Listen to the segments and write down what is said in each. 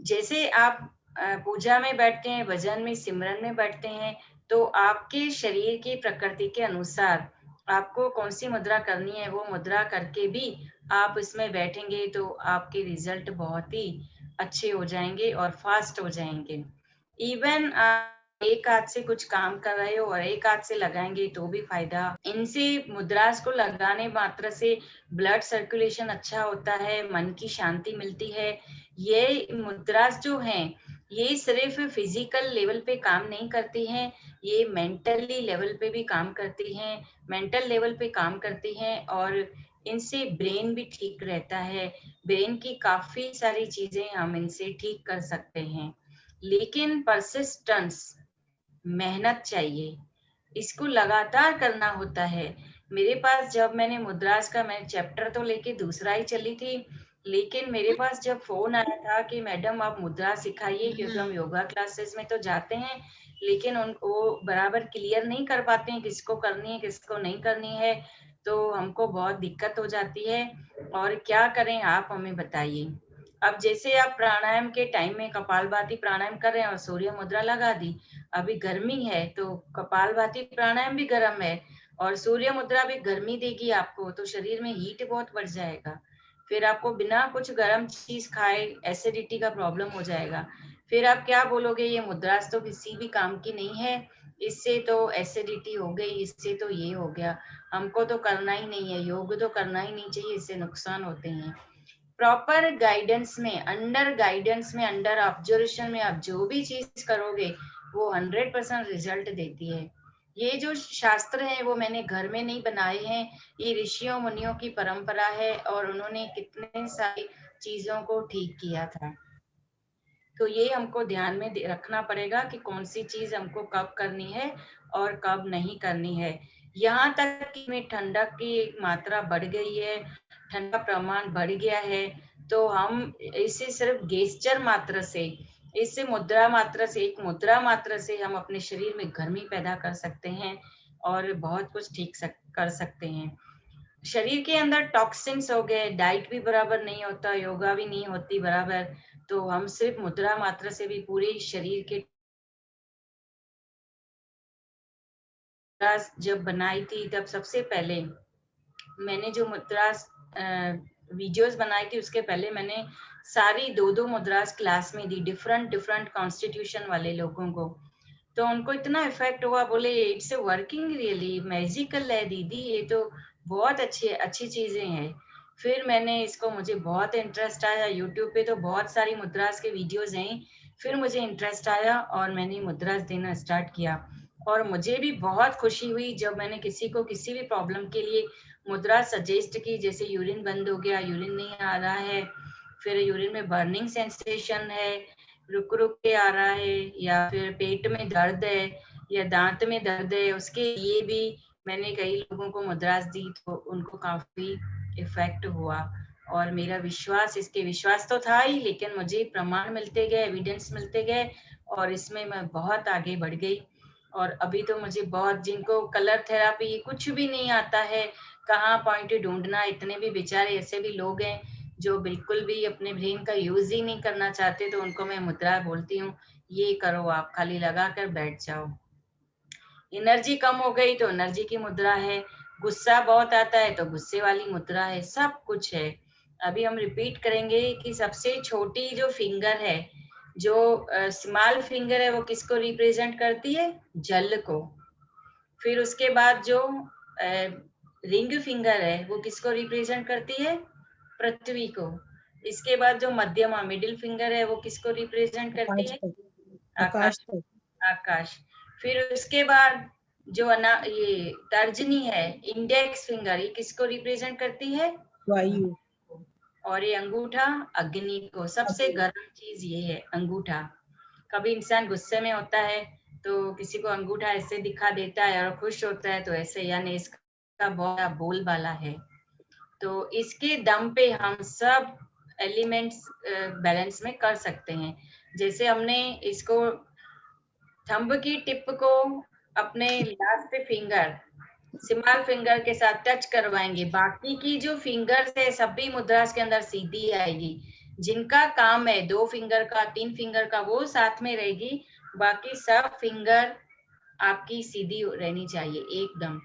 जैसे आप पूजा में बैठते हैं, भजन में, सिमरन में बैठते हैं, तो आपके शरीर की प्रकृति के अनुसार आपको कौन-सी मुद्रा करनी है, वो मुद्रा करके भी आप इसमें बैठेंगे तो आपके रिज़ल्ट बहुत ही अच्छे हो जाएँगे और फ़ास्ट हो जाएँगे। इवन आप एक हाथ से कुछ काम कर रहे हो और एक हाथ से लगाएँगे तो भी फ़ायदा। इनसे मुद्रास को लगाने मात्र से ब्लड सर्कुलेशन अच्छा होता है, मन की शांति मिलती है। ये मुद्रास जो हैं, ये सिर्फ़ फ़िज़िकल लेवल पे काम नहीं करती हैं, ये मेंटली लेवल पे भी काम करती हैं, मेंटल लेवल पे काम करती हैं और इनसे ब्रेन भी ठीक रहता है। ब्रेन की काफ़ी सारी चीज़ें हम इनसे ठीक कर सकते हैं। लेकिन परसिस्टेंस, मेहनत चाहिए। इसको लगातार करना होता है। मेरे पास जब मैंने मुद्रास का मैं चैप्टर तो लेके दूसरा ही चली थी, लेकिन मेरे पास जब फ़ोन आया था कि मैडम आप मुद्रा सिखाइए क्योंकि हम योगा क्लासेस में तो जाते हैं, लेकिन वो बराबर क्लियर नहीं कर पाते हैं किसको करनी है, किसको नहीं करनी है, तो हमको बहुत दिक्कत हो जाती है और क्या करें आप हमें बताइए? अब जैसे आप प्राणायाम के टाइम में कपालभाति प्राणायाम कर रहे हैं और सूर्य मुद्रा लगा दी, अभी गर्मी है तो कपालभाति प्राणायाम भी गर्म है और सूर्य मुद्रा भी गर्मी देगी आपको, तो शरीर में हीट बहुत बढ़ जाएगा। फिर आपको बिना कुछ गर्म चीज खाए एसिडिटी का प्रॉब्लम हो जाएगा। फिर आप क्या बोलोगे ये मुद्रास तो किसी भी काम की नहीं है, इससे तो एसिडिटी हो गई, इससे तो ये हो गया, हमको तो करना ही नहीं है, योग तो करना ही नहीं चाहिए, इससे नुकसान होते हैं। प्रॉपर गाइडेंस में, अंडर गाइडेंस में, अंडर ऑब्जर्वेशन में आप जो भी चीज करोगे वो 100% रिजल्ट देती है। ये जो शास्त्र है वो मैंने घर में नहीं बनाए हैं, ये ऋषियों मुनियों की परंपरा है और उन्होंने कितने सारी चीजों को ठीक किया था। तो ये हमको ध्यान में रखना पड़ेगा कि कौन सी चीज हमको कब करनी है और कब नहीं करनी है। यहाँ तक कि में ठंडक की मात्रा बढ़ गई है, ठंड का प्रमाण बढ़ गया है, तो हम इसे सिर्फ गेस्चर मात्र से, इससे मुद्रा मात्र से, एक मुद्रा मात्र से हम अपने शरीर में गर्मी पैदा कर सकते हैं और बहुत कुछ कर सकते हैं। शरीर के अंदर टॉक्सिन्स हो गए, डाइट भी बराबर नहीं होता, योगा भी नहीं होती बराबर, तो हम सिर्फ मुद्रा मात्र से भी पूरे शरीर के जब बनाई थी तब सबसे पहले मैंने जो मुद्रास वीडियोस बनाई थी उसके पहले मैंने सारी दो दो मुद्रास क्लास में दी, डिफरेंट डिफरेंट कॉन्स्टिट्यूशन वाले लोगों को। तो उनको इतना इफेक्ट हुआ, बोले इट्स वर्किंग रियली मैजिकल है दीदी, ये तो बहुत अच्छी अच्छी चीजें हैं। फिर मैंने इसको, मुझे बहुत इंटरेस्ट आया, यूट्यूब पे तो बहुत सारी मुद्रास के वीडियोस हैं, फिर मुझे इंटरेस्ट आया और मैंने मुद्रास देना स्टार्ट किया और मुझे भी बहुत खुशी हुई जब मैंने किसी को किसी भी प्रॉब्लम के लिए मुद्रा सजेस्ट की। जैसे यूरिन बंद हो गया, यूरिन नहीं आ रहा है, फिर यूरिन में बर्निंग सेंसेशन है, रुक रुक के आ रहा है, या फिर पेट में दर्द है या दांत में दर्द है, उसके लिए भी मैंने कई लोगों को मुद्रास दी तो उनको काफी इफेक्ट हुआ। और मेरा विश्वास, इसके विश्वास तो था ही, लेकिन मुझे प्रमाण मिलते गए, एविडेंस मिलते गए और इसमें मैं बहुत आगे बढ़ गई। और अभी तो मुझे बहुत, जिनको कलर थेरापी कुछ भी नहीं आता है, कहाँ पॉइंट ढूंढना, इतने भी बेचारे ऐसे भी लोग हैं जो बिल्कुल भी अपने ब्रेन का यूज ही नहीं करना चाहते, तो उनको मैं मुद्रा बोलती हूँ, ये करो, आप खाली लगा कर बैठ जाओ। एनर्जी कम हो गई तो एनर्जी की मुद्रा है, गुस्सा बहुत आता है तो गुस्से वाली मुद्रा है, सब कुछ है। अभी हम रिपीट करेंगे कि सबसे छोटी जो फिंगर है, जो स्मॉल फिंगर है, वो किसको रिप्रेजेंट करती है? जल को। फिर उसके बाद जो रिंग फिंगर है वो किसको रिप्रेजेंट करती है? पृथ्वी को। इसके बाद जो मध्यमा मिडिल फिंगर है वो किसको रिप्रेजेंट करती आकाश है? तक। आकाश। आकाश तक। आकाश। फिर उसके बाद जो ये तर्जनी है, इंडेक्स फिंगर, ये किसको रिप्रेजेंट करती है? वायु। और ये अंगूठा अग्नि को। सबसे अग्नि। गर्म चीज ये है अंगूठा। कभी इंसान गुस्से में होता है तो किसी को अंगूठा ऐसे दिखा देता है और खुश होता है तो ऐसे, यानी इसका बहुत बोलबाला है। तो इसके दम पे हम सब एलिमेंट्स बैलेंस में कर सकते हैं। जैसे हमने इसको थंब की टिप को अपने लास्ट फिंगर, स्मॉल फिंगर के साथ टच करवाएंगे, बाकी की जो फिंगर्स है सभी मुद्रास के अंदर सीधी आएगी। जिनका काम है 2 फिंगर का, 3 फिंगर का, वो साथ में रहेगी, बाकी सब फिंगर आपकी सीधी रहनी चाहिए एकदम।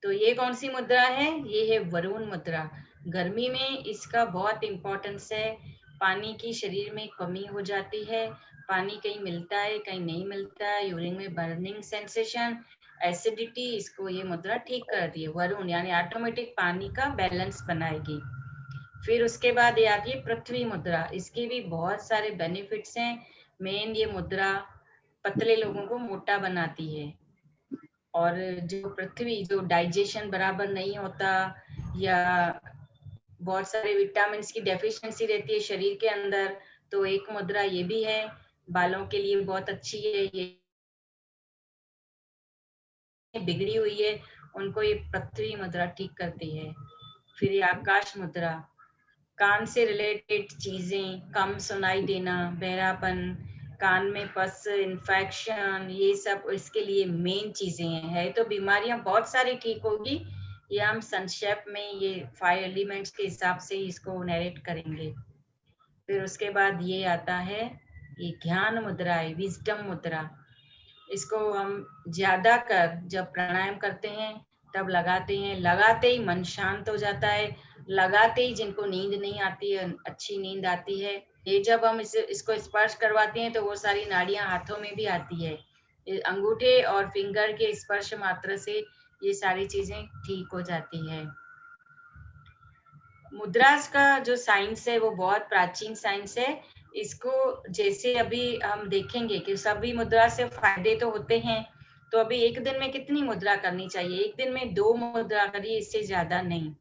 तो ये कौन सी मुद्रा है? ये है वरुण मुद्रा। गर्मी में इसका बहुत इम्पोर्टेंस है। पानी की शरीर में कमी हो जाती है, पानी कहीं मिलता है कहीं नहीं मिलता है, यूरिन में बर्निंग सेंसेशन, एसिडिटी, इसको ये मुद्रा ठीक करती है। वरुण यानी ऑटोमेटिक पानी का बैलेंस बनाएगी। फिर उसके बाद ये आती है पृथ्वी मुद्रा। इसके भी बहुत सारे बेनिफिट्स हैं। मेन ये मुद्रा पतले लोगों को मोटा बनाती है, और जो पृथ्वी, जो डाइजेशन बराबर नहीं होता या बहुत सारे विटामिन की डेफिशिएंसी रहती है शरीर के अंदर, तो एक मुद्रा ये भी है, बालों के लिए बहुत अच्छी है। ये बिगड़ी हुई है उनको ये पृथ्वी मुद्रा ठीक करती है। फिर ये आकाश मुद्रा, कान से रिलेटेड चीजें, कम सुनाई देना, बहरापन, कान में पस, इन्फेक्शन, ये सब इसके लिए मेन चीजें हैं। है तो बीमारियां बहुत सारी ठीक होगी, ये हम संक्षेप में ये 5 एलिमेंट्स के हिसाब से इसको नरेट करेंगे। फिर उसके बाद ये आता है, ये ज्ञान मुद्रा है, विजडम मुद्रा। इसको हम ज्यादा कर जब प्राणायाम करते हैं तब लगाते हैं, लगाते ही मन शांत हो जाता है, लगाते ही जिनको नींद नहीं आती है अच्छी नींद आती है। ये जब हम इसको स्पर्श करवाते हैं तो वो सारी नाड़ियां हाथों में भी आती है। अंगूठे और फिंगर के स्पर्श मात्र से ये सारी चीजें ठीक हो जाती है। मुद्रास का जो साइंस है वो बहुत प्राचीन साइंस है। इसको जैसे अभी हम देखेंगे कि सभी मुद्रा से फायदे तो होते हैं, तो अभी एक दिन में कितनी मुद्रा करनी चाहिए? एक दिन में 2 मुद्रा करिए, इससे ज्यादा नहीं।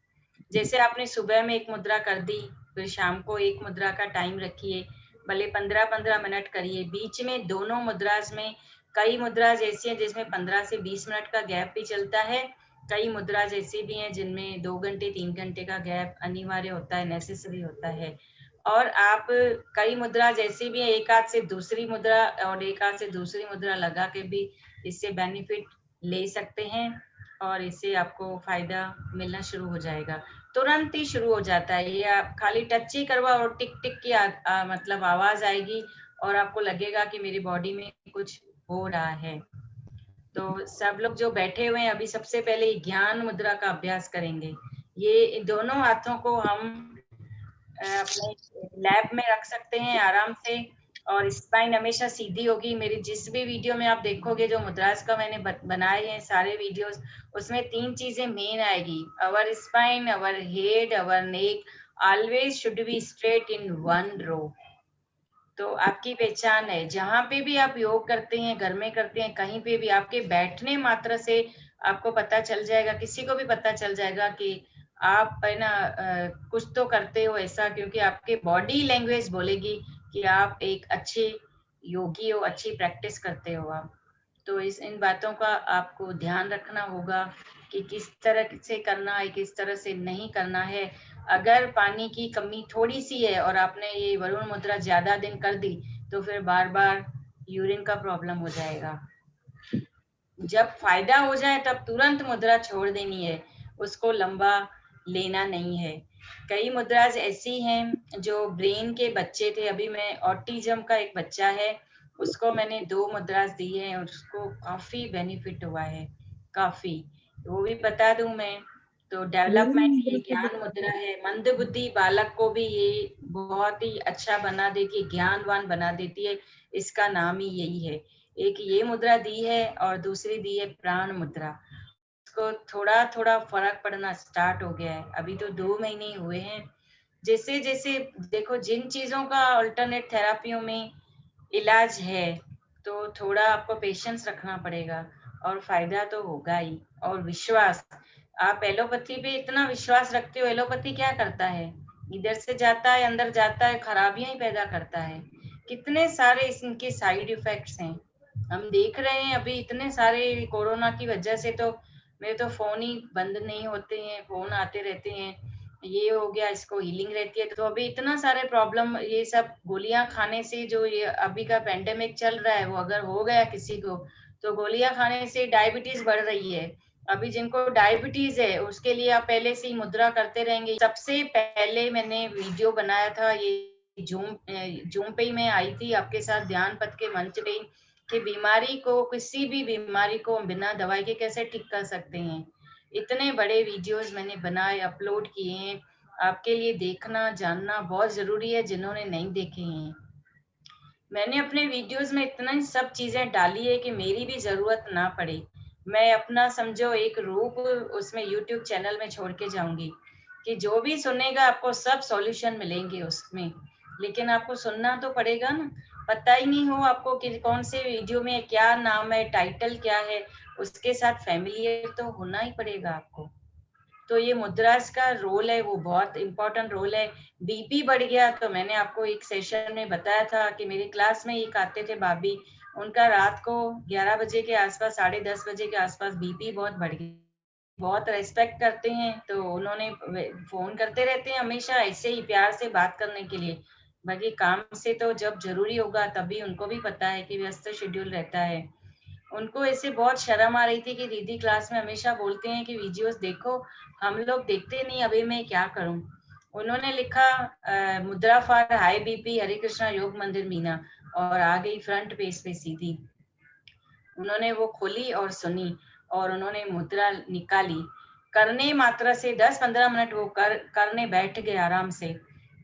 जैसे आपने सुबह में एक मुद्रा कर दी, फिर शाम को एक मुद्रा का टाइम रखिए, भले 15-15 मिनट करिए। बीच में दोनों मुद्रास में कई मुद्रास ऐसी हैं जिसमें 15 से 20 मिनट का गैप भी चलता है, कई मुद्रास ऐसी भी हैं जिनमें 2 घंटे 3 घंटे का गैप अनिवार्य होता है, नेसेसरी होता है। और आप कई मुद्रा जैसी भी है, एक हाथ से दूसरी मुद्रा और एक हाथ से दूसरी मुद्रा लगा के भी इससे बेनिफिट ले सकते हैं, और इससे आपको फायदा मिलना शुरू हो जाएगा, तुरंत ही शुरू हो जाता है। ये आप खाली टच ही करवा और टिक टिक की मतलब आवाज आएगी, और आपको लगेगा कि मेरी बॉडी में कुछ हो रहा है। तो सब लोग जो बैठे हुए हैं अभी सबसे पहले ज्ञान मुद्रा का अभ्यास करेंगे। ये दोनों हाथों को हम अपने लैब में रख सकते हैं आराम से, और स्पाइन हमेशा सीधी होगी। मेरी जिस भी वीडियो में आप देखोगे जो मुद्रास का मैंने बनाए हैं सारे वीडियोस, उसमें 3 चीजें मेन आएगी, our spine, our head, our neck always should be straight in one row. तो आपकी पहचान है, जहां पे भी आप योग करते हैं, घर में करते हैं, कहीं पे भी आपके बैठने मात्र से आपको पता चल जाएगा, किसी को भी पता चल जाएगा कि आप है ना कुछ तो करते हो ऐसा, क्योंकि आपके बॉडी लैंग्वेज बोलेगी कि आप एक अच्छे योगी हो, अच्छी प्रैक्टिस करते हो आप। तो इन बातों का आपको ध्यान रखना होगा कि किस तरह से करना है, किस तरह से नहीं करना है। अगर पानी की कमी थोड़ी सी है और आपने ये वरुण मुद्रा ज्यादा दिन कर दी, तो फिर बार बार यूरिन का प्रॉब्लम हो जाएगा। जब फायदा हो जाए तब तुरंत मुद्रा छोड़ देनी है, उसको लंबा लेना नहीं है। कई मुद्राज ऐसी हैं जो ब्रेन के बच्चे थे, अभी मैं ऑटिज्म का एक बच्चा है, उसको मैंने 2 मुद्राज दी है और उसको काफी बेनिफिट हुआ है, काफी। वो भी बता दूं मैं, तो डेवलपमेंट ये ज्ञान मुद्रा है, मंद बुद्धि बालक को भी ये बहुत ही अच्छा बना देती है, ज्ञानवान बना देती है, इसका नाम ही यही है। एक ये मुद्रा दी है और दूसरी दी है प्राण मुद्रा। उसको थोड़ा थोड़ा फर्क पड़ना स्टार्ट हो गया है, अभी तो 2 महीने ही हुए हैं। जैसे जैसे देखो, जिन चीजों का अल्टरनेट थेरापियों में इलाज है, तो थोड़ा आपको पेशेंस रखना पड़ेगा, और फायदा तो होगा ही। और विश्वास, आप एलोपैथी पे इतना विश्वास रखते हो, एलोपैथी क्या करता है? इधर से जाता है अंदर जाता है, खराबियां ही पैदा करता है। कितने सारे इनके साइड इफेक्ट्स हैं, हम देख रहे हैं अभी इतने सारे। कोरोना की वजह से तो मेरे तो फोन ही बंद नहीं होते हैं, फोन आते रहते हैं, ये हो गया, इसको हीलिंग रहती है। तो अभी इतना सारे प्रॉब्लम, ये सब गोलियां खाने से, जो ये अभी का पेंडेमिक चल रहा है, वो अगर हो गया किसी को, तो गोलियां खाने से डायबिटीज बढ़ रही है, अभी जिनको डायबिटीज है उसके लिए आप पहले से ही मुद्रा करते रहेंगे। सबसे पहले मैंने वीडियो बनाया था, ये जूम पे ही मैं आई थी आपके साथ ध्यान पथ के मंच पे, कि बीमारी को, किसी भी बीमारी को हम बिना दवाई के कैसे ठीक कर सकते हैं। इतने बड़े वीडियोस मैंने बनाए, अपलोड किए हैं। आपके लिए देखना जानना बहुत जरूरी है, जिन्होंने नहीं देखे हैं। मैंने अपने वीडियोस में इतना ही सब चीजें डाली है कि मेरी भी जरूरत ना पड़े। मैं अपना समझो एक रूप उसमें यूट्यूब चैनल में छोड़ के जाऊंगी, कि जो भी सुनेगा आपको सब सॉल्यूशन मिलेंगे उसमें। लेकिन आपको सुनना तो पड़ेगा ना। पता ही नहीं हो आपको कि कौन से वीडियो में क्या नाम है, टाइटल क्या है, उसके साथ फैमिलियर तो होना ही पड़ेगा आपको। तो ये मुद्रास का रोल है, वो बहुत इंपॉर्टेंट रोल है। बीपी बढ़ गया तो मैंने आपको एक सेशन में बताया था कि मेरी क्लास में एक आते थे भाभी, उनका रात को 11 बजे के आसपास, 10:30 बजे के आसपास बीपी बहुत बढ़ गया। बहुत रेस्पेक्ट करते हैं, तो उन्होंने फोन करते रहते हैं हमेशा ऐसे ही प्यार से बात करने के लिए। बाकी काम से तो जब जरूरी होगा तभी, उनको भी पता है कि व्यस्त शेड्यूल रहता है। उनको ऐसे बहुत शर्म आ रही थी कि दीदी क्लास में हमेशा बोलते हैं कि वीडियोस देखो, हम लोग देखते नहीं, अभी मैं क्या करूं। उन्होंने लिखा मुद्रा फॉर हाई बीपी हरे कृष्णा योग मंदिर मीना, और आ गई फ्रंट पेज पे सीधी। उन्होंने वो खोली और सुनी, और उन्होंने मुद्रा निकाली। करने मात्र से 10-15 मिनट वो करने बैठ गए आराम से।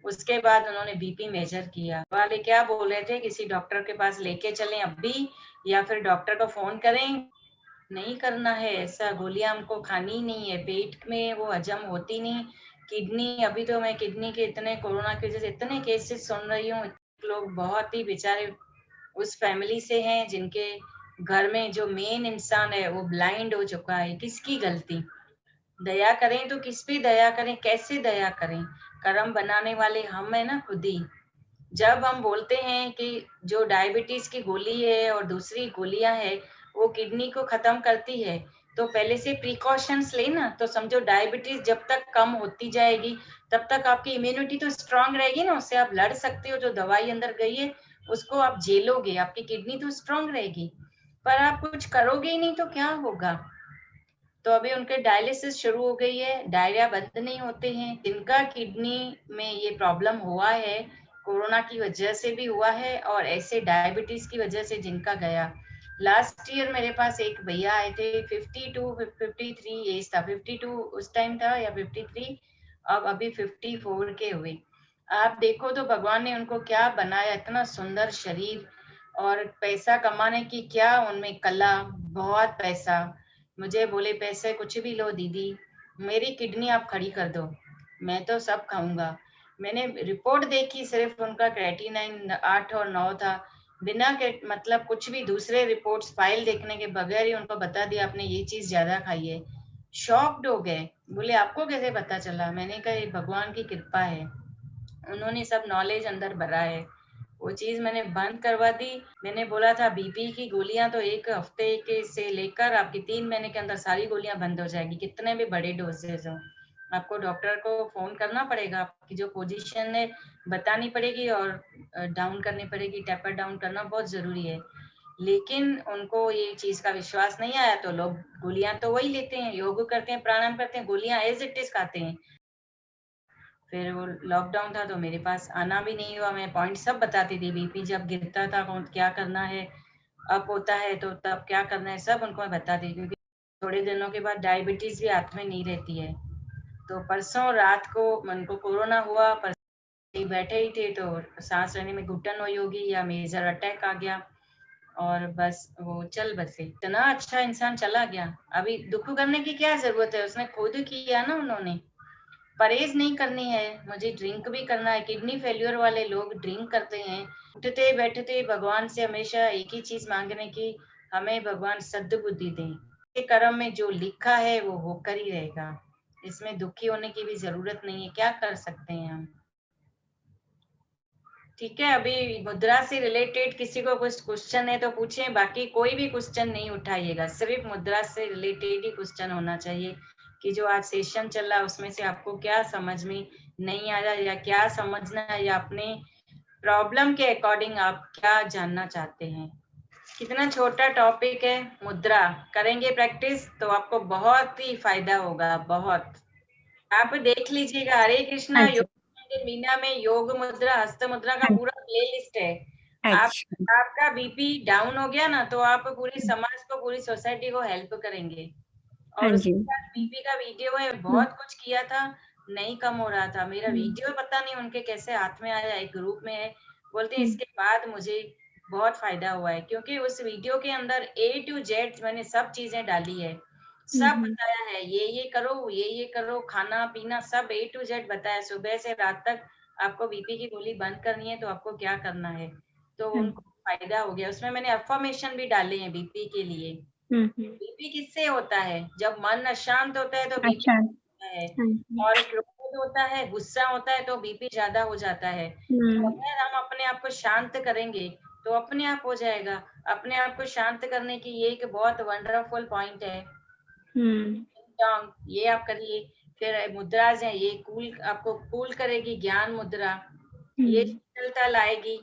उसके बाद उन्होंने बीपी मेजर किया। वाले क्या बोल रहे थे, किसी डॉक्टर के पास लेके चलें अभी, या फिर डॉक्टर को फोन करें। नहीं करना है ऐसा, गोलियां हमको खानी ही नहीं है, पेट में वो हजम होती नहीं। किडनी, अभी तो मैं किडनी के इतने कोरोना के वजह से इतने केसेस सुन रही हूँ। लोग बहुत ही बेचारे उस फैमिली से हैं जिनके घर में जो मेन इंसान है वो ब्लाइंड हो चुका है। किसकी गलती? दया करें तो किस पे दया करें, कैसे दया करें? कर्म बनाने वाले हम है ना, खुद ही। जब हम बोलते हैं कि जो डायबिटीज की गोली है और दूसरी गोलियां है वो किडनी को खत्म करती है, तो पहले से प्रिकॉशंस लेना, तो समझो डायबिटीज जब तक कम होती जाएगी तब तक आपकी इम्यूनिटी तो स्ट्रांग रहेगी ना, उससे आप लड़ सकते हो। जो दवाई अंदर गई है उसको आप झेलोगे, आपकी किडनी तो स्ट्रांग रहेगी। पर आप कुछ करोगे ही नहीं तो क्या होगा? तो अभी उनके डायलिसिस शुरू हो गई है, डायरिया बंद नहीं होते हैं। जिनका किडनी में ये प्रॉब्लम हुआ है, कोरोना की वजह से भी हुआ है और ऐसे डायबिटीज की वजह से जिनका गया। लास्ट ईयर मेरे पास एक भैया आए थे, 52-53 एज था, 52 उस टाइम था या 53, अब अभी 54 के हुए। आप देखो तो भगवान ने उनको क्या बनाया, इतना सुंदर शरीर, और पैसा कमाने की क्या उनमें कला, बहुत पैसा। मुझे बोले पैसे कुछ भी लो दीदी, मेरी किडनी आप खड़ी कर दो, मैं तो सब खाऊंगा। मैंने रिपोर्ट देखी, सिर्फ उनका क्रेटिनाइन 8 और 9 था। बिना के मतलब कुछ भी दूसरे रिपोर्ट्स फाइल देखने के बगैर ही उनको बता दिया आपने ये चीज ज्यादा खाई है। शॉक्ड हो गए, बोले आपको कैसे पता चला? मैंने कहा ये भगवान की कृपा है, उन्होंने सब नॉलेज अंदर भरा है। वो चीज मैंने बंद करवा दी। मैंने बोला था बीपी की गोलियां तो एक हफ्ते के से लेकर आपकी 3 महीने के अंदर सारी गोलियां बंद हो जाएगी, कितने भी बड़े डोजेज हो। आपको डॉक्टर को फोन करना पड़ेगा, आपकी जो पोजीशन है बतानी पड़ेगी, और डाउन करनी पड़ेगी, टेपर डाउन करना बहुत जरूरी है। लेकिन उनको ये चीज का विश्वास नहीं आया, तो लोग गोलियां तो वही लेते हैं, योग करते हैं, प्राणायाम करते हैं, गोलियां एज इट इज खाते हैं। फिर वो लॉकडाउन था तो मेरे पास आना भी नहीं हुआ, मैं पॉइंट सब बताती थी, बीपी जब गिरता था कौन क्या करना है, अप होता है तो तब क्या करना है, सब उनको मैं बताती थी। क्योंकि थोड़े दिनों के बाद डायबिटीज भी हाथ में नहीं रहती है। तो परसों रात को उनको कोरोना हुआ, परसों बैठे ही थे तो सांस लेने में घुटन हुई होगी या मेजर अटैक आ गया, और बस वो चल बसे। इतना अच्छा इंसान चला गया, अभी दुख करने की क्या जरूरत है, उसने खुद किया ना उन्होंने। परहेज नहीं करनी है, मुझे ड्रिंक भी करना है। किडनी फेल्योर वाले लोग ड्रिंक करते हैं। उठते बैठते भगवान से हमेशा एक ही चीज मांगने की, हमें भगवान सद्बुद्धि दें। ये कर्म में जो लिखा है वो होकर ही रहेगा, इसमें दुखी होने की भी जरूरत नहीं है। क्या कर सकते हैं हम? ठीक है, अभी मुद्रा से रिलेटेड किसी को कुछ क्वेश्चन है तो पूछें, बाकी कोई भी क्वेश्चन नहीं उठाइएगा, सिर्फ मुद्रा से रिलेटेड ही क्वेश्चन होना चाहिए। कि जो आज सेशन चल रहा है उसमें से आपको क्या समझ में नहीं आया, या क्या समझना है, या अपने प्रॉब्लम के अकॉर्डिंग आप क्या जानना चाहते हैं। कितना छोटा टॉपिक है, मुद्रा। करेंगे प्रैक्टिस तो आपको बहुत ही फायदा होगा, बहुत। आप देख लीजिएगा, हरे कृष्णा हाँ योग जी। मंदिर मीना में योग मुद्रा, हस्त मुद्रा का हाँ। पूरा प्लेलिस्ट है। आप अच्छा। आपका बीपी डाउन हो गया ना, तो आप पूरी समाज को, पूरी सोसाइटी को हेल्प करेंगे। हाँ और उसके जी। साथ बीपी का वीडियो है, हम्म, बहुत कुछ किया था, नहीं कम हो रहा था मेरा हम्म, वीडियो। पता नहीं उनके कैसे हाथ में आया, एक ग्रुप में है, बोलते हैं हम्म, इसके बाद मुझे बहुत फायदा हुआ है, क्योंकि उस वीडियो के अंदर ए टू जेड मैंने सब चीजें डाली है, सब हम्म, बताया है, ये करो, ये करो, खाना पीना सब ए टू जेड बताया, सुबह से रात तक। आपको बीपी की गोली बंद करनी है तो आपको क्या करना है, तो हाँ, उनको फायदा हो गया। उसमें मैंने अफर्मेशन भी डाले हैं बीपी के लिए। हम्म। बीपी किससे होता है? जब मन अशांत होता है तो बीपी अच्छा। होता है, हाँ जी। और क्रोध होता है, गुस्सा होता है तो बीपी ज्यादा हो जाता है। तो हम्म, अगर हम अपने आप को शांत करेंगे तो अपने आप हो जाएगा। अपने आप को शांत करने की ये एक बहुत वंडरफुल पॉइंट है। हम्म, ये आप करिए। फिर मुद्राज है, ये कूल, आपको कूल करेगी, ज्ञान मुद्रा, ये हम्म, शीतलता लाएगी।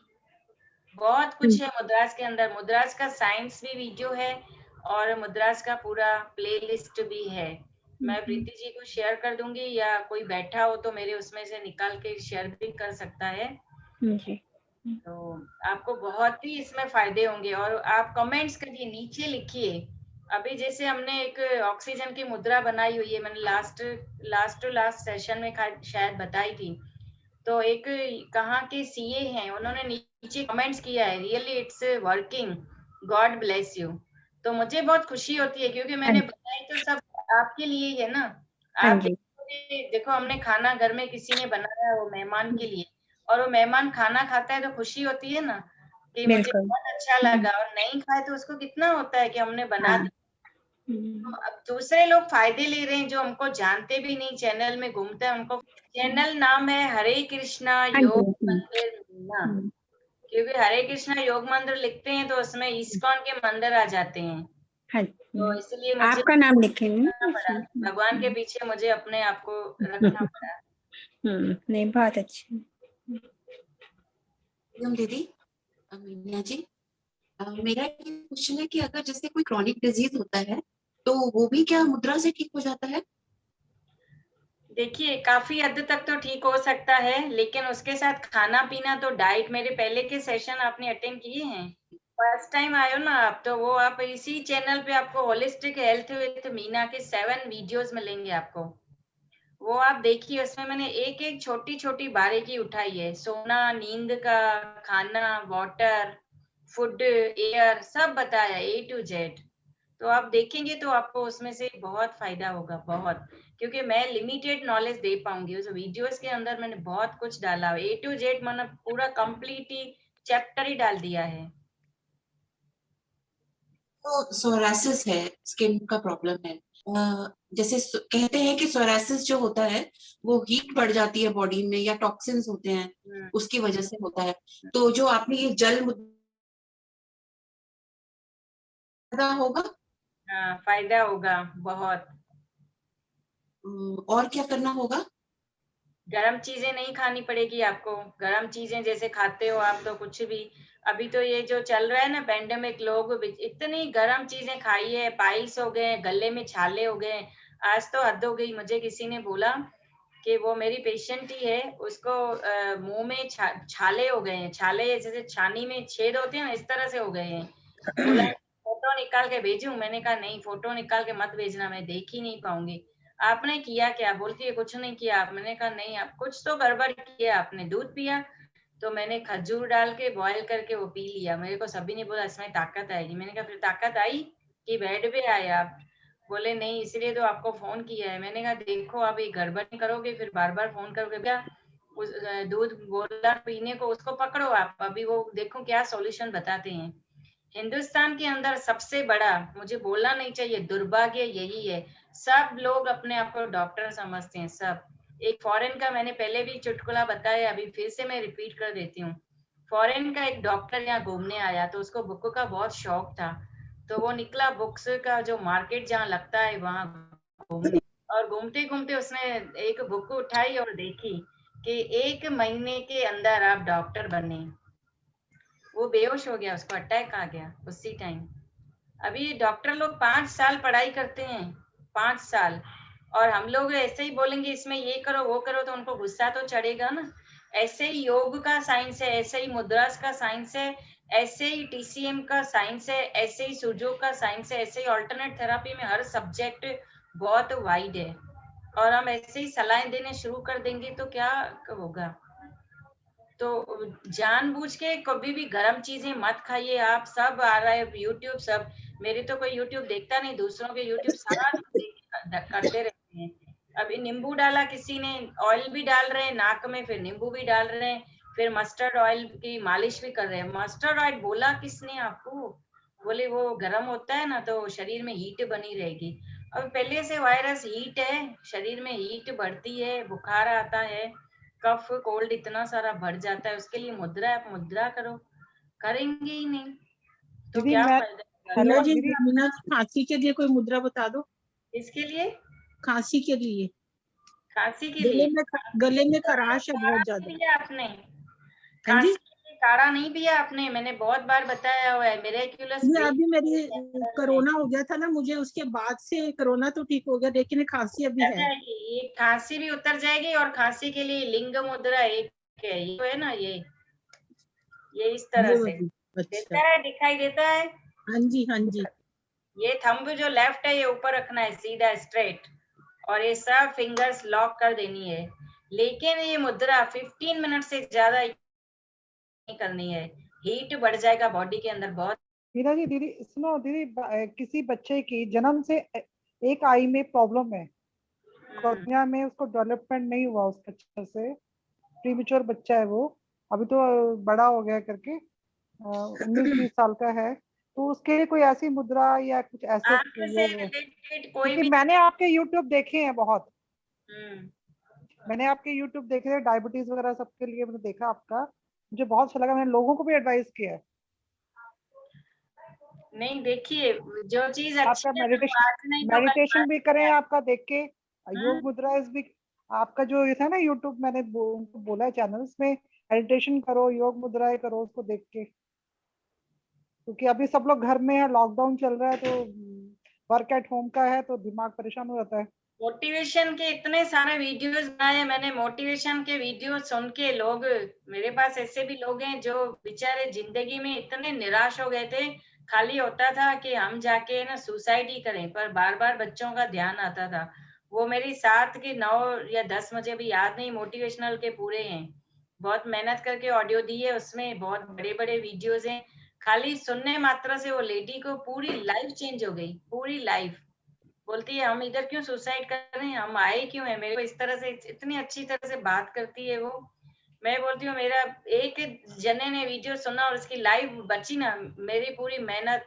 बहुत हम्म, कुछ है मुद्रास के अंदर, मुद्रास का साइंस भी वीडियो है, और मुद्रास का पूरा प्लेलिस्ट भी है। मैं हम्म, प्रीति जी को शेयर कर दूंगी, या कोई बैठा हो तो मेरे उसमें से निकाल के शेयर भी कर सकता है। जी। तो आपको बहुत ही इसमें फायदे होंगे। और आप कमेंट्स करिए, नीचे लिखिए। अभी जैसे हमने एक ऑक्सीजन की मुद्रा बनाई हुई है, मैंने लास्ट टू लास्ट सेशन में शायद बताई थी। तो एक कहाँ के सीए हैं, उन्होंने नीचे कमेंट्स किया है, really it's working, God bless you. तो मुझे बहुत खुशी होती है, क्योंकि हाँ मैंने जी। बताई तो सब आपके लिए ही है ना। हाँ आप जी। देखोगे, देखो हमने खाना घर में किसी ने बनाया वो मेहमान के हम्म, लिए, और वो मेहमान खाना खाता है तो खुशी होती है ना, कि मुझे बिल्कुल। बहुत अच्छा हम्म, लगा। और नहीं खाए तो उसको कितना होता है कि हमने बना हाँ। दिया। तो हम्म, अब दूसरे लोग फायदे ले रहे हैं, जो हमको जानते भी नहीं, चैनल में घूमते हैं उनको। चैनल नाम है हरे कृष्णा हाँ योग जी। मंदिर मीना। हम्म, क्योंकि हरे कृष्णा योग मंदिर लिखते हैं तो उसमें इस्कॉन के मंदिर आ जाते हैं। हाँ। तो इसलिए मुझे आपका नाम लिखेंगे करना ना पड़ा, इसमें। भगवान के पीछे मुझे अपने आप को रखना पड़ा। नहीं, बहुत अच्छे। हम दीदी, मीना जी, मेरा ये क्वेश्चन है कि अगर जैसे कोई क्रॉनिक डिजीज होता है तो वो भी क्या मुद्रा से ठीक हो जाता है? देखिए, काफी हद तक तो ठीक हो सकता है, लेकिन उसके साथ खाना पीना तो डाइट, मेरे पहले के सेशन आपने अटेंड किए हैं? फर्स्ट टाइम आए हो ना आप, तो वो आप इसी चैनल पे आपको होलिस्टिक हेल्थ विद मीना के 7 वीडियोस मिलेंगे आपको। वो आप देखिए, उसमें मैंने एक एक छोटी छोटी बारीकी उठाई है, सोना, नींद का, खाना, वाटर, फूड, एयर, सब बताया ए टू जेड। तो आप देखेंगे तो आपको उसमें से बहुत फायदा होगा, बहुत। क्योंकि मैं लिमिटेड नॉलेज दे पाऊंगी, उस वीडियोस के अंदर मैंने बहुत कुछ डाला, ए टू जेड, मैंने पूरा कंप्लीट ही चैप्टर ही डाल दिया है। तो सोरासिस है, स्किन का प्रॉब्लम है। जैसे कहते हैं कि सोरासिस जो होता है वो हीट बढ़ जाती है बॉडी में, या टॉक्सिन्स होते हैं हम्म, उसकी वजह से होता है। तो जो आपने ये जल मुद्रा होगा, हाँ, फायदा होगा बहुत। और क्या करना होगा? गरम चीजें नहीं खानी पड़ेगी आपको। गरम चीजें जैसे खाते हो आप तो कुछ भी, अभी तो ये जो चल रहा है ना पेंडेमिक, लोग इतनी गरम चीजें खाई है, पाइल्स हो गए, गले में छाले हो गए। आज तो हद हो गई, मुझे किसी ने बोला कि वो मेरी पेशेंट ही है, उसको मुंह में छाले हो गए हैं, छाले जैसे छानी में छेद होते हैं ना, इस तरह से हो गए हैं। बोला फोटो निकाल के भेजूं? मैंने कहा नहीं, फोटो निकाल के मत भेजना, मैं देख ही नहीं पाऊंगी। आपने किया क्या? बोलती है कुछ नहीं किया। आप, मैंने कहा नहीं, आप कुछ तो गड़बड़ किया, आपने दूध पिया। तो मैंने खजूर डाल के बॉयल करके वो पी लिया। मेरे को सभी ने बोला इसमें ताकत आएगी। मैंने कहा फिर ताकत आई कि बेड पे आए आप? बोले नहीं, इसलिए तो आपको फोन किया है। मैंने कहा देखो, आप ये गड़बड़ नहीं करोगे फिर बार बार फोन करोगे क्या? उस दूध बोला पीने को, उसको पकड़ो आप, अभी वो देखो क्या सॉल्यूशन बताते हैं। हिंदुस्तान के अंदर सबसे बड़ा, मुझे बोलना नहीं चाहिए, दुर्भाग्य यही है, सब लोग अपने आप को डॉक्टर समझते हैं, सब। एक फॉरेन का मैंने पहले भी चुटकुला बताया, अभी फिर से मैं रिपीट कर देती हूँ। फॉरेन का एक डॉक्टर यहाँ घूमने आया, तो उसको बुक का बहुत शौक था। तो वो निकला बुक्स का जो मार्केट जहाँ लगता है वहां घूमने, और घूमते घूमते उसने एक बुक उठाई और देखी कि 1 महीने के अंदर आप डॉक्टर बने। वो वो बेहोश हो गया, उसको अटैक आ गया उसी टाइम। अभी डॉक्टर लोग 5 साल पढ़ाई करते हैं, 5 साल, और हम लोग ऐसे ही बोलेंगे इसमें ये करो वो करो तो उनको गुस्सा तो चढ़ेगा ना। ऐसे ही योग का साइंस है, ऐसे ही मुद्रास का साइंस है, ऐसे ही टीसीएम का साइंस है, ऐसे ही सुजो का साइंस है, ऐसे ही अल्टरनेट थेरेपी में हर सब्जेक्ट बहुत वाइड है। और हम ऐसे ही सलाहें देने शुरू कर देंगे तो क्या होगा। तो जानबूझ के कभी भी गर्म चीजें मत खाइए। आप सब आ रहा है यूट्यूब, सब, मेरी तो कोई यूट्यूब देखता नहीं, दूसरों के यूट्यूब सारा करते रहते हैं। अभी नींबू डाला किसी ने, ऑयल भी डाल रहे हैं नाक में, फिर नींबू भी डाल रहे हैं, फिर मस्टर्ड ऑयल की मालिश भी कर रहे हैं। मस्टर्ड ऑयल बोला किसने आपको? बोले वो गर्म होता है ना तो शरीर में हीट बनी रहेगी। अब पहले से वायरस हीट है, शरीर में हीट बढ़ती है, बुखार आता है, कफ कोल्ड इतना सारा बढ़ जाता है, उसके लिए मुद्रा, आप मुद्रा करो, करेंगे ही नहीं तो दीदी क्या मैं फायदा। हेलो मीना जी, दीदी मीना जी, खांसी के लिए कोई मुद्रा बता दो। इसके लिए, खांसी के लिए, खांसी के लिए, गले में खराश है बहुत काढ़ा नहीं ज्यादा। पिया आपने? हाँ जी, खांसी के लिए काढ़ा नहीं पिया आपने? मैंने बहुत बार बताया हुआ है, मिरेक्युलस ये अभी मेरी कोरोना हो गया था ना, मुझे उसके बाद से कोरोना तो ठीक हो गया लेकिन खांसी अभी है। ये खांसी भी उतर जाएगी। और खांसी के लिए लिंग मुद्रा एक है, ये है ना, ये इस तरह से अच्छा, देता है, दिखाई देता है। हाँ जी, हाँ जी। ये थंब जो लेफ्ट है ये ऊपर रखना है सीधा स्ट्रेट, और ये सब फिंगर्स लॉक कर देनी है। लेकिन ये मुद्रा 15 मिनट से ज्यादा नहीं करनी है, हीट बढ़ जाएगा बॉडी के अंदर बहुत। मीना जी, दीदी सुनो दीदी, किसी बच्चे की जन्म से एक आई में प्रॉब्लम है, कॉर्निया में उसको डेवलपमेंट नहीं हुआ उसका अच्छे से, प्रीमेच्योर बच्चा है वो, अभी तो बड़ा हो गया करके 19-20 साल का है, तो उसके लिए कोई ऐसी मुद्रा या कुछ ऐसे आंख से योग है? रिलेटेड कोई क्योंकि भी। मैंने आपके यूट्यूब देखे हैं बहुत, हम्म, मैंने आपके यूट्यूब देखे थे, डायबिटीज वगैरह सबके लिए मैंने देखा आपका, मुझे बहुत अच्छा लगा, मैंने लोगों को भी एडवाइस किया है। नहीं देखिए, जो चीज अच्छी आपका है तो आज नहीं तो कल मेडिटेशन भी करें आपका देख के, हाँ, योग मुद्राएं भी, आपका जो ये था ना यूट्यूब, मैंने उनको बोला है चैनल्स में, मेडिटेशन करो, योग मुद्राएं करो उसको देख के, क्योंकि अभी सब लोग घर में है, लॉकडाउन चल रहा है, तो वर्क एट होम का है तो दिमाग परेशान हो जाता है। मोटिवेशन के इतने सारे वीडियोस बनाए मैंने। मोटिवेशन के वीडियो सुन के लोग, मेरे पास ऐसे भी लोग हैं जो बेचारे जिंदगी में इतने निराश हो गए थे, खाली होता था कि हम जाके ना सुसाइड ही करें, पर बार बार बच्चों का ध्यान आता था। वो मेरी 7 की 9 या 10, मुझे भी याद नहीं, मोटिवेशनल के पूरे हैं, बहुत मेहनत करके ऑडियो दी है, उसमें बहुत बड़े बड़े वीडियोज हैं। खाली सुनने मात्र से वो लेडी को पूरी लाइफ चेंज हो गई, पूरी लाइफ। बोलती है हम इधर क्यों सुसाइड कर रहे हैं, हम आए क्यों है, मेरे को इस तरह से इतनी अच्छी तरह से बात करती है वो। मैं बोलती हूँ मेरा एक जने ने वीडियो सुना और उसकी लाइफ बची ना, मेरी पूरी मेहनत,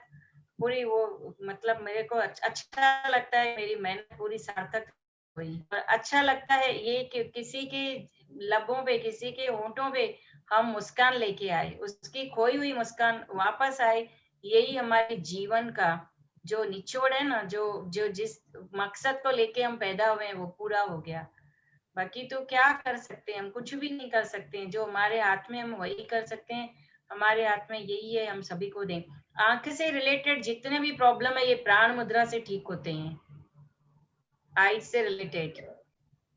पूरी वो, मतलब मेरे को अच्छा लगता है, मेरी मेहनत पूरी सार्थक हुई। और अच्छा लगता है ये कि किसी के लबों पे, किसी के होंठों पे हम मुस्कान लेके आए, उसकी खोई हुई मुस्कान वापस आए। यही हमारे जीवन का जो निचोड़ है ना, जो जो जिस मकसद को लेके हम पैदा हुए हैं वो पूरा हो गया। बाकी तो क्या कर सकते हैं, हम कुछ भी नहीं कर सकते हैं, जो हमारे हाथ में हम वही कर सकते हैं। हमारे हाथ में यही है, हम सभी को दें। आंख से रिलेटेड जितने भी प्रॉब्लम है ये प्राण मुद्रा से ठीक होते हैं, आइज से रिलेटेड।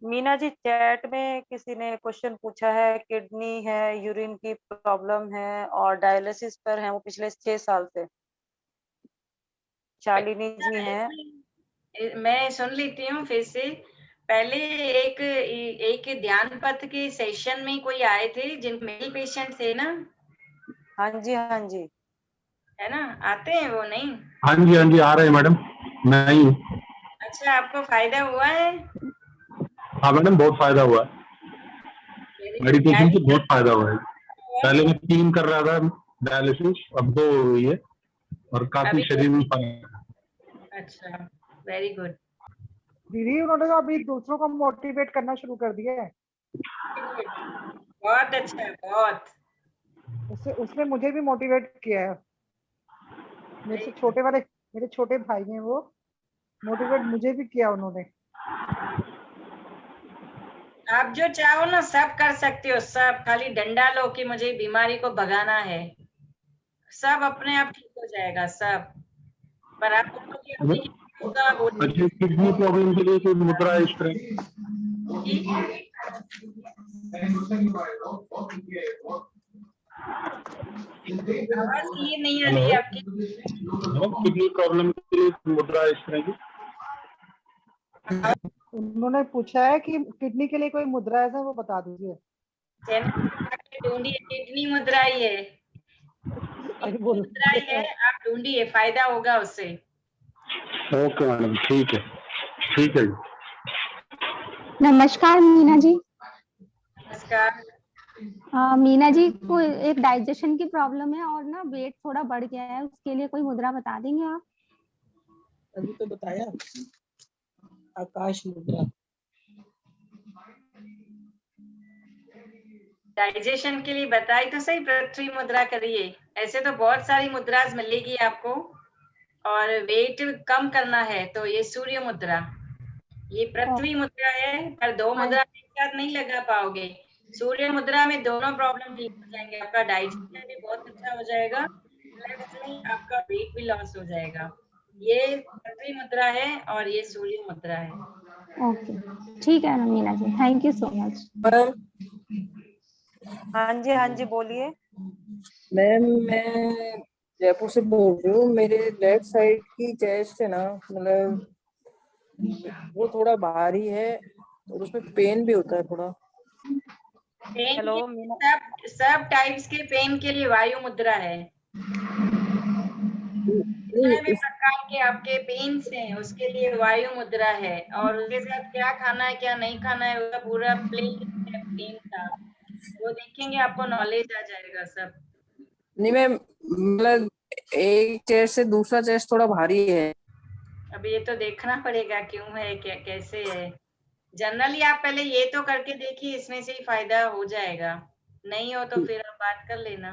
मीना जी, चैट में किसी ने क्वेश्चन पूछा है, किडनी है, यूरिन की प्रॉब्लम है और डायलिसिस पर है वो पिछले 6 साल से। शालिनी जी हैं। मैं सुन लेती हूँ फिर से। पहले एक ध्यान पथ के सेशन में कोई आए थे जिन मेल पेशेंट थे ना, हाँ जी, हाँ जी, है ना, आते हैं वो? नहीं, हाँ जी, हाँ जी, आ रहे हैं मैडम, मैं ही हूँ। अच्छा, आपको फायदा हुआ है? हाँ मैडम, बहुत फायदा हुआ है, मेडिटेशन से बहुत फायदा हुआ है। पहले मैं 3 कर रहा था डायलिसिस, अब 2 हो गई है और काफी शरीर में फायदा। अच्छा, वेरी गुड। दीदी उन्होंने तो अभी दूसरों को मोटिवेट करना शुरू कर दिया है, बहुत अच्छा है, बहुत। उसने मुझे भी मोटिवेट किया है, मेरे से छोटे वाले, मेरे छोटे भाई हैं वो, मोटिवेट मुझे भी किया उन्होंने। आप जो चाहो ना सब कर सकते हो, सब, खाली डंडा लो कि मुझे बीमारी को भगाना है, सब अपने आप ठीक हो जाएगा सब। पर आप बोलोगे अपने कि होगा बोलिए। अच्छा, किडनी प्रॉब्लम के लिए कोई मुद्रा इस तरह? जी? आवाज क्लियर नहीं आ रही है आपकी। किडनी प्रॉब्लम के लिए मुद्रा इस तरह की? उन्होंने पूछा है कि किडनी के लिए कोई मुद्रा है वो बता दीजिए। ढूंढिए, किडनी मुद्रा ही है, अरे बोलो। मुद्रा ही है, आप ढूंढिए, फायदा होगा उससे। ओके मैडम, ठीक है, ठीक है जी। नमस्कार मीना जी। नमस्कार। मीना जी को एक डाइजेशन की प्रॉब्लम है और ना वेट थोड़ा बढ़ गया है, उसके लिए कोई मुद्रा बता देंगे आप? अभी तो बताया, आकाश मुद्रा। डाइजेशन के लिए बताई तो सही, पृथ्वी मुद्रा करिए। ऐसे तो बहुत सारी मुद्राज मिलेगी आपको, और वेट कम करना है तो ये सूर्य मुद्रा, ये पृथ्वी मुद्रा है, पर दो मुद्रा एक साथ नहीं लगा पाओगे। सूर्य मुद्रा में दोनों प्रॉब्लम ठीक हो जाएंगे, आपका डाइजेशन भी बहुत अच्छा हो जाएगा, प्लस में आपका वेट भी लॉस हो जाएगा। ये पृथ्वी मुद्रा है और ये सूर्य मुद्रा है। ओके, ठीक है Meena ji, thank you so much. हाँ जी बोलिए। मैम, मैं जयपुर से बोल रही हूँ। मेरे लेफ्ट साइड की चेस्ट है ना, मतलब वो थोड़ा भारी है और उसमें पेन भी होता है थोड़ा। पेन हेलो के मीना। सब टाइप्स के पेन के लिए वायु मुद्रा है। जितने भी प्रकार के आपके पेन्स हैं उसके लिए वायु मुद्रा है, और उसके साथ क्या खाना है क्या नहीं खाना है उसका पूरा प्लेलिस्ट है पेन का, वो देखेंगे आपको नॉलेज आ जाएगा सब। नहीं मैम, मतलब एक चेस्ट से दूसरा चेस्ट थोड़ा भारी है। अब ये तो देखना पड़ेगा क्यों है, क्या कैसे है। जनरली आप पहले ये तो करके देखिए, इसमें से ही फायदा हो जाएगा, नहीं हो तो फिर आप बात कर लेना।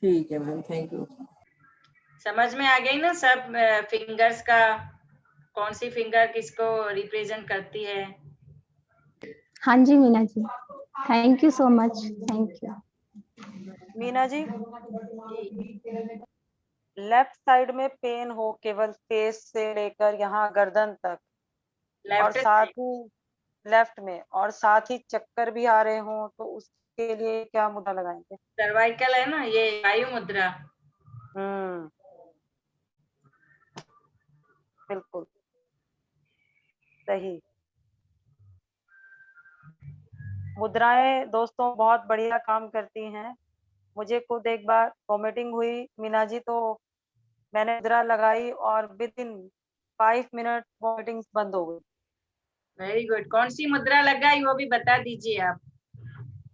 ठीक है मैम, थैंक यू। समझ में आ गई ना सब फिंगर्स का, कौन सी फिंगर किसको रिप्रेजेंट करती है? हाँ जी Meena ji, thank you so much, thank you. Meena ji, left side में पेन हो केवल फेस से लेकर यहाँ गर्दन तक, और लेफ्ट साथ ही लेफ्ट में, और साथ ही चक्कर भी आ रहे हो, तो उसके लिए क्या मुद्रा लगाएंगे? सर्वाइकल है ना, ये वायु मुद्रा। बिल्कुल सही। मुद्राएं दोस्तों बहुत बढ़िया काम करती हैं। मुझे खुद एक बार वॉमिटिंग हुई मीना जी, तो मैंने मुद्रा लगाई और विद इन 5 मिनट वॉमिटिंग बंद हो गई। Very good. कौन सी मुद्रा लगाई वो भी बता दीजिए आप।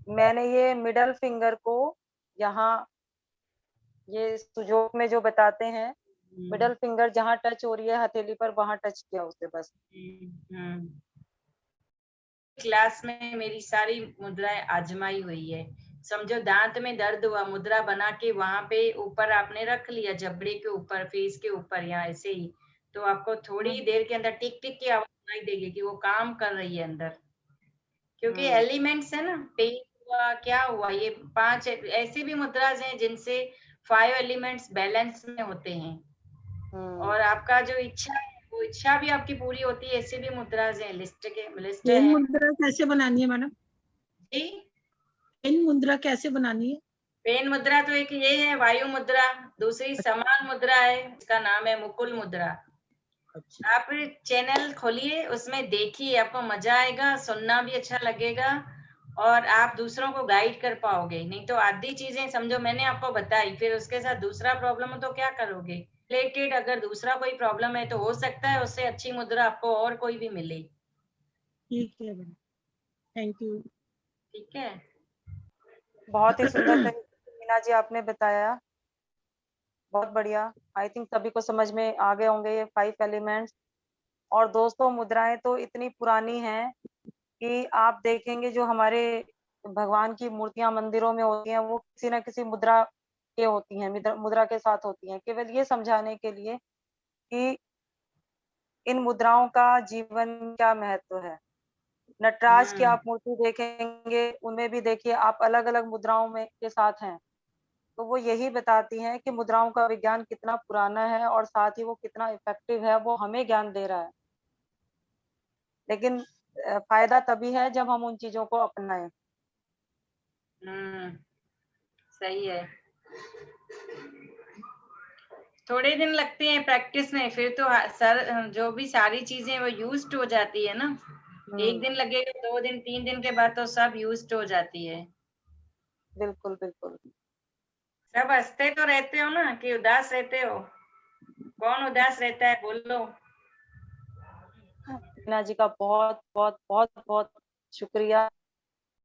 मैंने ये मिडल फिंगर को, यहाँ ये सुजोक में जो बताते हैं, मिडल फिंगर जहाँ टच हो रही है हथेली पर, वहां टच किया उसे बस। क्लास में मेरी सारी मुद्राएं आजमाई हुई है। समझो दांत में दर्द हुआ, मुद्रा बना के वहां पे ऊपर आपने रख लिया, जबड़े के ऊपर, फेस के ऊपर, यहाँ ऐसे ही, तो आपको थोड़ी देर के अंदर टिक टिक की आवाज सुनाई देगी कि वो काम कर रही है अंदर, क्योंकि एलिमेंट्स है ना, पेन हुआ क्या हुआ, ये 5 ऐसे भी मुद्राज हैं जिनसे 5 एलिमेंट्स बैलेंस में होते हैं, और आपका जो इच्छा है वो इच्छा भी आपकी पूरी होती है। ऐसे भी मुद्राज हैं, लिस्ट पेन है। मुद्रा कैसे बनानी है मैडम? जी, पेन मुद्रा कैसे बनानी है? पेन मुद्रा तो एक ये है वायु मुद्रा, दूसरी समान मुद्रा है, इसका नाम है मुकुल मुद्रा। अच्छा। आप चैनल खोलिए, उसमें देखिए, आपको मजा आएगा, सुनना भी अच्छा लगेगा, और आप दूसरों को गाइड कर पाओगे। नहीं तो आधी चीजें समझो मैंने आपको बताई, फिर उसके साथ दूसरा प्रॉब्लम हो तो क्या करोगे? रिलेटेड अगर दूसरा कोई प्रॉब्लम है तो हो सकता है उससे अच्छी मुद्रा आपको और कोई भी मिले। ठीक है मैडम, थैंक यू। ठीक है, बहुत ही सुंदर तरीके से मीना जी आपने बताया, बहुत बढ़िया। आई थिंक सभी को समझ में आ गए होंगे ये 5 एलिमेंट्स। और दोस्तों मुद्राएं तो इतनी पुरानी हैं कि आप देखेंगे जो हमारे भगवान की मूर्तियां मंदिरों में होती हैं, वो किसी न किसी मुद्रा के होती हैं, मुद्रा के साथ होती हैं, केवल ये समझाने के लिए कि इन मुद्राओं का जीवन क्या महत्व है। नटराज की आप मूर्ति देखेंगे, उनमें भी देखिए आप अलग अलग मुद्राओं में के साथ हैं, तो वो यही बताती हैं कि मुद्राओं का विज्ञान कितना पुराना है और साथ ही वो कितना इफेक्टिव है, वो हमें ज्ञान दे रहा है। लेकिन फायदा तभी है जब हम उन चीजों को अपनाएं। सही है। थोड़े दिन लगते हैं प्रैक्टिस में, फिर तो सर जो भी सारी चीजें वो यूज्ड हो जाती है ना। एक दिन लगेगा, 2 दिन 3 दिन के बाद तो सब यूज्ड हो जाती है। बिल्कुल बिल्कुल। सब हंसते तो रहते हो ना कि उदास रहते हो? कौन उदास रहता है, बोल लो। मीना जी का बहुत बहुत बहुत बहुत शुक्रिया।